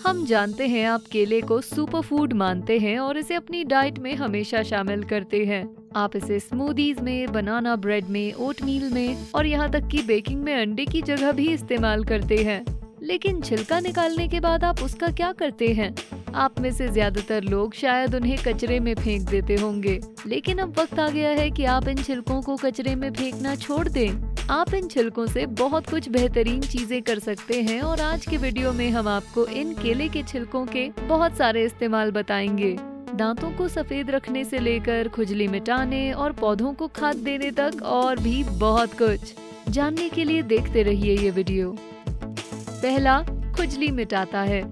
हम जानते हैं आप केले को सुपर फूड मानते हैं और इसे अपनी डाइट में हमेशा शामिल करते हैं। आप इसे स्मूदीज में, बनाना ब्रेड में, ओटमील में और यहाँ तक कि बेकिंग में अंडे की जगह भी इस्तेमाल करते हैं। लेकिन छिलका निकालने के बाद आप उसका क्या करते हैं? आप में से ज्यादातर लोग शायद उन्हें कचरे में फेंक देते होंगे, लेकिन अब वक्त आ गया है कि आप इन छिलकों को कचरे में फेंकना छोड़ दें। आप इन छिलकों से बहुत कुछ बेहतरीन चीजें कर सकते हैं और आज के वीडियो में हम आपको इन केले के छिलकों के बहुत सारे इस्तेमाल बताएंगे। दांतों को सफेद रखने से लेकर खुजली मिटाने और पौधों को खाद देने तक और भी बहुत कुछ जानने के लिए देखते रहिए ये वीडियो। पहला, खुजली मिटाता है।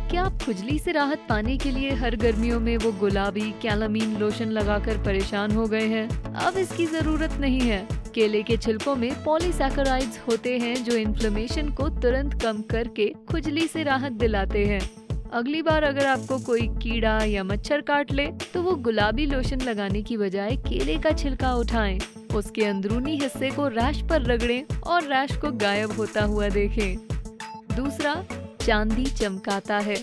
क्या आप खुजली से राहत पाने के लिए हर गर्मियों में वो गुलाबी कैलामीन लोशन लगाकर परेशान हो गए हैं? अब इसकी जरूरत नहीं है। केले के छिलकों में पॉलीसैकेराइड्स होते हैं जो इन्फ्लेमेशन को तुरंत कम करके खुजली से राहत दिलाते हैं। अगली बार अगर आपको कोई कीड़ा या मच्छर काट ले तो वो गुलाबी लोशन लगाने की बजाय केले का छिलका उठाएं, उसके अंदरूनी हिस्से को रैश पर रगड़ें और रैश को गायब होता हुआ देखें। दूसरा, चांदी चमकाता है।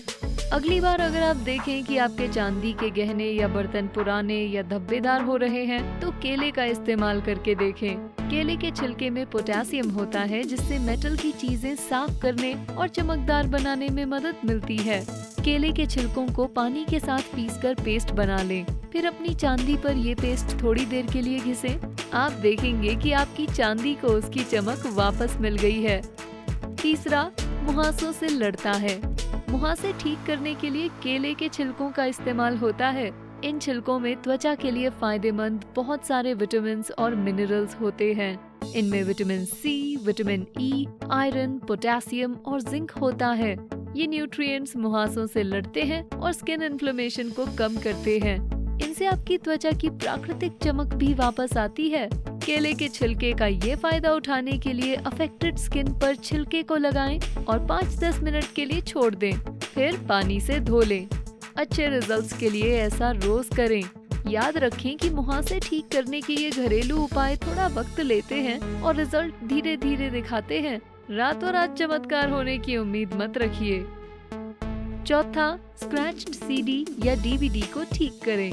अगली बार अगर आप देखें कि आपके चांदी के गहने या बर्तन पुराने या धब्बेदार हो रहे हैं तो केले का इस्तेमाल करके देखें। केले के छिलके में पोटेशियम होता है जिससे मेटल की चीजें साफ करने और चमकदार बनाने में मदद मिलती है। केले के छिलकों को पानी के साथ पीसकर पेस्ट बना लें, फिर अपनी चांदी पर ये पेस्ट थोड़ी देर के लिए घिसें। आप देखेंगे कि आपकी चांदी को उसकी चमक वापस मिल गई है। तीसरा, मुहासों से लड़ता है। मुहासे ठीक करने के लिए केले के छिलकों का इस्तेमाल होता है। इन छिलकों में त्वचा के लिए फायदेमंद बहुत सारे विटामिन और मिनरल्स होते हैं। इनमें vitamin C, vitamin E, iron, potassium और जिंक होता है। ये न्यूट्रिएंट्स मुहासों से लड़ते हैं और स्किन इन्फ्लेमेशन को कम करते हैं। इनसे आपकी त्वचा की प्राकृतिक चमक भी वापस आती है। केले के छिलके का ये फायदा उठाने के लिए अफेक्टेड स्किन पर छिलके को लगाएं और 5-10 मिनट के लिए छोड़ दें, फिर पानी से धो लें। अच्छे रिजल्ट्स के लिए ऐसा रोज करें। याद रखें कि मुहासे ठीक करने के ये घरेलू उपाय थोड़ा वक्त लेते हैं और रिजल्ट धीरे धीरे दिखाते हैं। रातों रात चमत्कार होने की उम्मीद मत रखिए। चौथा, स्क्रैच्ड सीडी या डीवीडी को ठीक करें।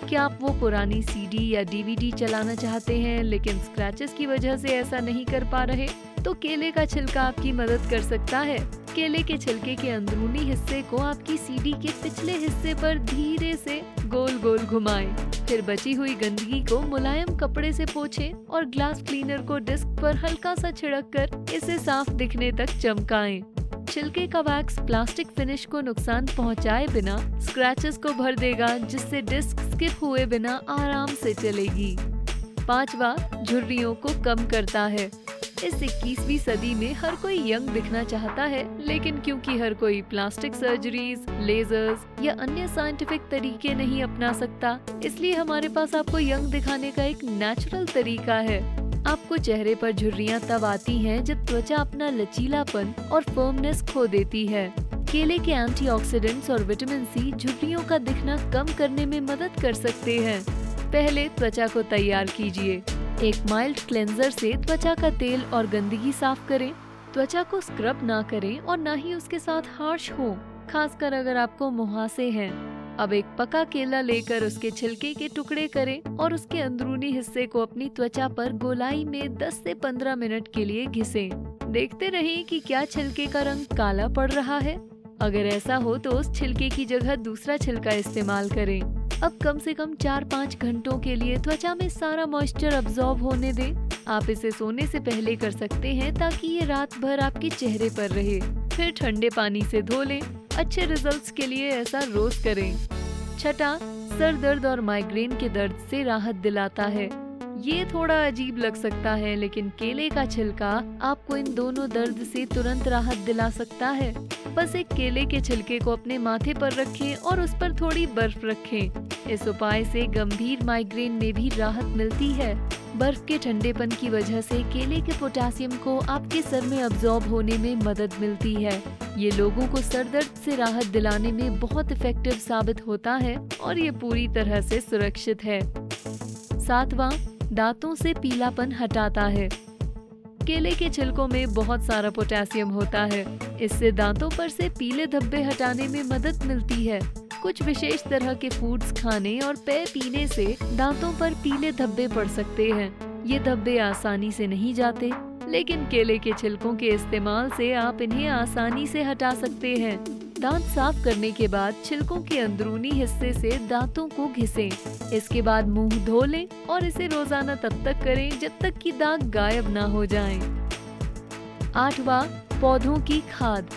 क्या आप वो पुरानी सीडी या डीवीडी चलाना चाहते हैं लेकिन स्क्रैचेस की वजह से ऐसा नहीं कर पा रहे? तो केले का छिलका आपकी मदद कर सकता है। केले के छिलके के अंदरूनी हिस्से को आपकी सीडी के पिछले हिस्से पर धीरे से गोल गोल घुमाएं, फिर बची हुई गंदगी को मुलायम कपड़े से पोंछें और ग्लास क्लीनर को डिस्क पर हल्का सा छिड़क कर इसे साफ दिखने तक चमकाएं। छिलके का वैक्स प्लास्टिक फिनिश को नुकसान पहुंचाए बिना स्क्रैचेस को भर देगा, जिससे डिस्क स्किप हुए बिना आराम से चलेगी। पांचवा, झुर्रियों को कम करता है। इस 21वीं सदी में हर कोई यंग दिखना चाहता है, लेकिन क्योंकि हर कोई प्लास्टिक सर्जरीज, लेजर्स या अन्य साइंटिफिक तरीके नहीं अपना सकता, इसलिए हमारे पास आपको यंग दिखाने का एक नेचुरल तरीका है। आपको चेहरे पर झुर्रियां तब आती हैं जब त्वचा अपना लचीलापन और फर्मनेस खो देती है। केले के एंटीऑक्सीडेंट्स और विटामिन सी झुर्रियों का दिखना कम करने में मदद कर सकते हैं। पहले त्वचा को तैयार कीजिए। एक माइल्ड क्लेंजर से त्वचा का तेल और गंदगी साफ करें। त्वचा को स्क्रब ना करें और ना ही उसके साथ हार्श हो, खासकर अगर आपको मुहासे हैं। अब एक पका केला लेकर उसके छिलके के टुकड़े करें और उसके अंदरूनी हिस्से को अपनी त्वचा पर गोलाई में 10 से 15 मिनट के लिए घिसें। देखते रहें कि क्या छिलके का रंग काला पड़ रहा है। अगर ऐसा हो तो उस छिलके की जगह दूसरा छिलका इस्तेमाल करें। अब कम से कम 4-5 घंटों के लिए त्वचा में सारा मॉइस्चर अब्सॉर्ब होने दें। आप इसे सोने से पहले कर सकते हैं ताकि ये रात भर आपके चेहरे पर रहे। फिर ठंडे पानी से धो लें। अच्छे रिजल्ट्स के लिए ऐसा रोज करें। छठा, सर दर्द और माइग्रेन के दर्द से राहत दिलाता है। ये थोड़ा अजीब लग सकता है, लेकिन केले का छिलका आपको इन दोनों दर्द से तुरंत राहत दिला सकता है। बस एक केले के छिलके को अपने माथे पर रखें और उस पर थोड़ी बर्फ रखें। इस उपाय से गंभीर माइग्रेन में भी राहत मिलती है। बर्फ के ठंडेपन की वजह से केले के पोटेशियम को आपके सर में अब्सॉर्ब होने में मदद मिलती है। ये लोगों को सर दर्द से राहत दिलाने में बहुत इफेक्टिव साबित होता है और ये पूरी तरह से सुरक्षित है। सातवां, दांतों से पीलापन हटाता है। केले के छिलकों में बहुत सारा पोटेशियम होता है। इससे दांतों पर से पीले धब्बे हटाने में मदद मिलती है। कुछ विशेष तरह के फूड्स खाने और पेय पीने से दांतों पर पीले धब्बे पड़ सकते हैं। ये धब्बे आसानी से नहीं जाते, लेकिन केले के छिलकों के इस्तेमाल से आप इन्हें आसानी से हटा सकते हैं। दांत साफ करने के बाद छिलकों के अंदरूनी हिस्से से दांतों को घिसें। इसके बाद मुंह धो लें और इसे रोजाना तब तक करें जब तक कि दाग गायब ना हो जाएं। 8वां, पौधों की खाद।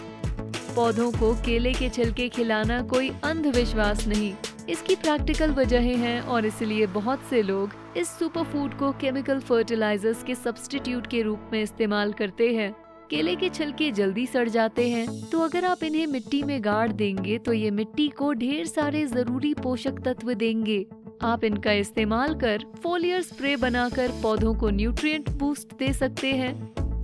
पौधों को केले के छिलके खिलाना कोई अंधविश्वास नहीं, इसकी प्रैक्टिकल वजहें हैं और इसलिए बहुत से लोग इस सुपरफूड को केमिकल फर्टिलाइजर्स के सब्स्टिट्यूट के रूप में इस्तेमाल करते हैं। केले के छिलके जल्दी सड़ जाते हैं, तो अगर आप इन्हें मिट्टी में गाड़ देंगे तो ये मिट्टी को ढेर सारे जरूरी पोषक तत्व देंगे। आप इनका इस्तेमाल कर फोलियर स्प्रे बनाकर पौधों को न्यूट्रिएंट बूस्ट दे सकते हैं।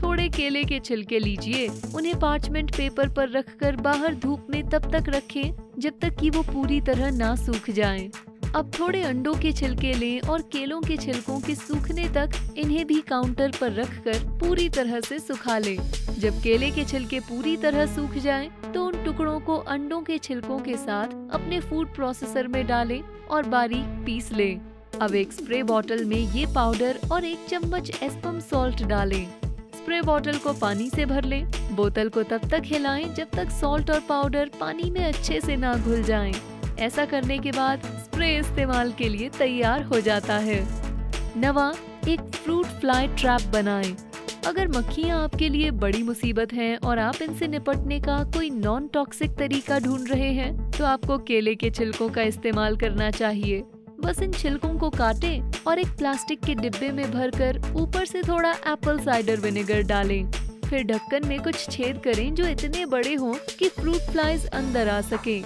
थोड़े केले के छिलके लीजिए, उन्हें पार्चमेंट पेपर पर रखकर बाहर धूप में तब तक रखें जब तक कि वो पूरी तरह ना सूख जाएं। अब थोड़े अंडों के छिलके लें और केलों के छिलकों के सूखने तक इन्हें भी काउंटर पर रखकर पूरी तरह से सुखा लें। जब केले के छिलके पूरी तरह सूख जाएं, तो उन टुकड़ों को अंडों के छिलकों के साथ अपने फूड प्रोसेसर में डालें और बारीक पीस लें। अब एक स्प्रे बॉटल में ये पाउडर और 1 चम्मच एस्पम सॉल्ट डालें। स्प्रे बॉटल को पानी से भर लें। बोतल को तब तक हिलाएं जब तक सॉल्ट और पाउडर पानी में अच्छे से ना घुल जाएं। ऐसा करने के बाद स्प्रे इस्तेमाल के लिए तैयार हो जाता है। 9वां, एक फ्रूट फ्लाई ट्रैप बनाएं। अगर मक्खियां आपके लिए बड़ी मुसीबत हैं और आप इनसे निपटने का कोई नॉन टॉक्सिक तरीका ढूंढ रहे हैं, तो आपको केले के छिलकों का इस्तेमाल करना चाहिए। बस इन छिलकों को काटें और एक प्लास्टिक के डिब्बे में भरकर ऊपर से थोड़ा एप्पल साइडर विनेगर डालें। फिर ढक्कन में कुछ छेद करें जो इतने बड़े हों कि फ्रूट फ्लाइज अंदर आ सकें।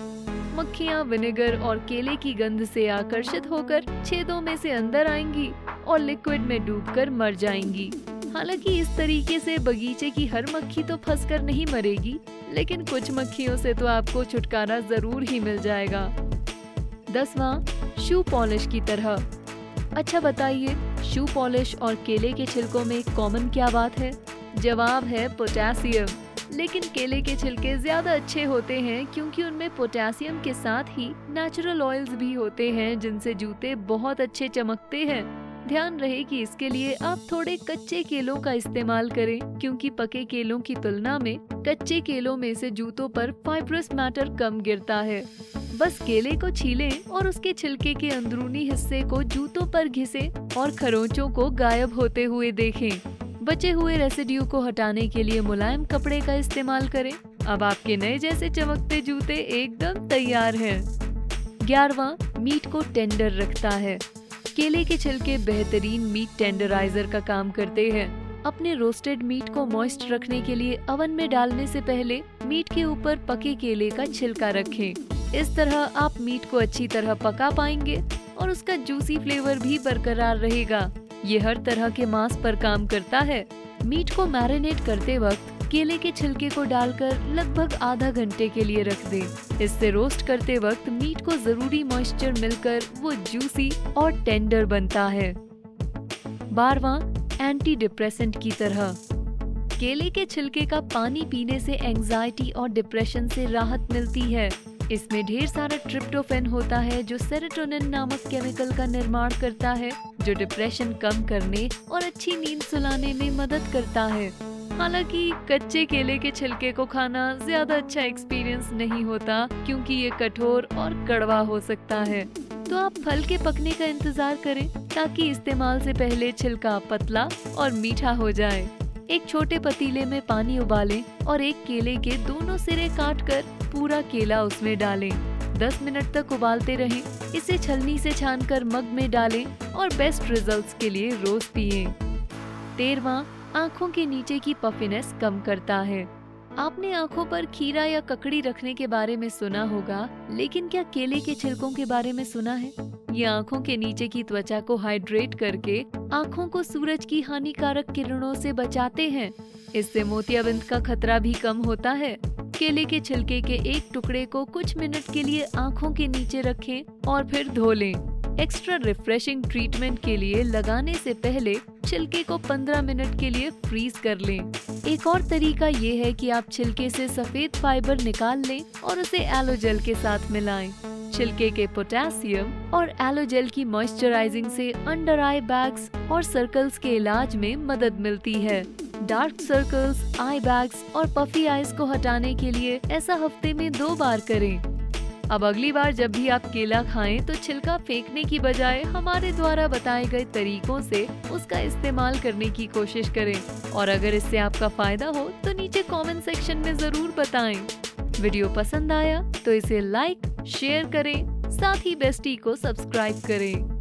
मक्खियाँ विनेगर और केले की गंध से आकर्षित होकर छेदों में से अंदर आएंगी और लिक्विड में डूबकर मर जाएंगी। हालांकि इस तरीके से बगीचे की हर मक्खी तो फंसकर नहीं मरेगी, लेकिन कुछ मक्खियों से तो आपको छुटकारा जरूर ही मिल जाएगा। 10वां, शू पॉलिश की तरह। अच्छा बताइए, शू पॉलिश और केले के छिलकों में कॉमन क्या बात है? जवाब है पोटेशियम। लेकिन केले के छिलके ज्यादा अच्छे होते हैं क्योंकि उनमें पोटेशियम के साथ ही नेचुरल ऑयल्स भी होते हैं जिनसे जूते बहुत अच्छे चमकते हैं। ध्यान रहे कि इसके लिए आप थोड़े कच्चे केलों का इस्तेमाल करें, क्योंकि पके केलों की तुलना में कच्चे केलों में से जूतों पर फाइब्रस मैटर कम गिरता है। बस केले को छीलें और उसके छिलके के अंदरूनी हिस्से को जूतों पर घिसें और खरोंचों को गायब होते हुए देखें। बचे हुए रेसिड्यू को हटाने के लिए मुलायम कपड़े का इस्तेमाल करें। अब आपके नए जैसे चमकते जूते एकदम तैयार हैं। 11वां, मीट को टेंडर रखता है। केले के छिलके बेहतरीन मीट टेंडराइजर का काम करते हैं। अपने रोस्टेड मीट को मॉइस्ट रखने के लिए ओवन में डालने से पहले मीट के ऊपर पके केले का छिलका रखें। इस तरह आप मीट को अच्छी तरह पका पाएंगे और उसका जूसी फ्लेवर भी बरकरार रहेगा। ये हर तरह के मांस पर काम करता है। मीट को मैरिनेट करते वक्त केले के छिलके को डालकर लगभग आधा घंटे के लिए रख दें। इससे रोस्ट करते वक्त मीट को जरूरी मॉइस्चर मिलकर वो जूसी और टेंडर बनता है। 12वां, एंटी डिप्रेसेंट की तरह। केले के छिलके का पानी पीने से एंजाइटी और डिप्रेशन से राहत मिलती है। इसमें ढेर सारा ट्रिप्टोफैन होता है जो सेरोटोनिन नामक केमिकल का निर्माण करता है, जो डिप्रेशन कम करने और अच्छी नींद सुलाने में मदद करता है। हालांकि कच्चे केले के छिलके को खाना ज्यादा अच्छा एक्सपीरियंस नहीं होता, क्योंकि ये कठोर और कड़वा हो सकता है। तो आप फल के पकने का इंतजार करें ताकि इस्तेमाल से पहले छिलका पतला और मीठा हो जाए। एक छोटे पतीले में पानी उबालें और एक केले के दोनों सिरे काटकर पूरा केला उसमें डालें। 10 मिनट तक उबालते रहें। इसे छलनी से छानकर मग में डालें और बेस्ट रिजल्ट्स के लिए रोज पिएं। 13वां, आँखों के नीचे की पफिनेस कम करता है। आपने आँखों पर खीरा या ककड़ी रखने के बारे में सुना होगा, लेकिन क्या केले के छिलकों के बारे में सुना है? ये आँखों के नीचे की त्वचा को हाइड्रेट करके आँखों को सूरज की हानिकारक किरणों से बचाते हैं। इससे मोतियाबिंद का खतरा भी कम होता है। केले के छिलके के एक टुकड़े को कुछ मिनट के लिए आँखों के नीचे रखें और फिर धो लें। एक्स्ट्रा रिफ्रेशिंग ट्रीटमेंट के लिए लगाने से पहले छिलके को 15 मिनट के लिए फ्रीज कर लें। एक और तरीका ये है कि आप छिलके से सफेद फाइबर निकाल लें और उसे एलोजेल के साथ मिलाएं। छिलके के पोटेशियम और एलोजेल की मॉइस्चराइजिंग से अंडर आई बैग्स और सर्कल्स के इलाज में मदद मिलती है। डार्क सर्कल्स, आई बैग्स और पफी आईज को हटाने के लिए ऐसा हफ्ते में 2 बार करें। अब अगली बार जब भी आप केला खाएं तो छिलका फेंकने की बजाय हमारे द्वारा बताए गए तरीकों से उसका इस्तेमाल करने की कोशिश करें। और अगर इससे आपका फायदा हो तो नीचे कमेंट सेक्शन में जरूर बताएं। वीडियो पसंद आया तो इसे लाइक, शेयर करें, साथ ही बेस्टी को सब्सक्राइब करें।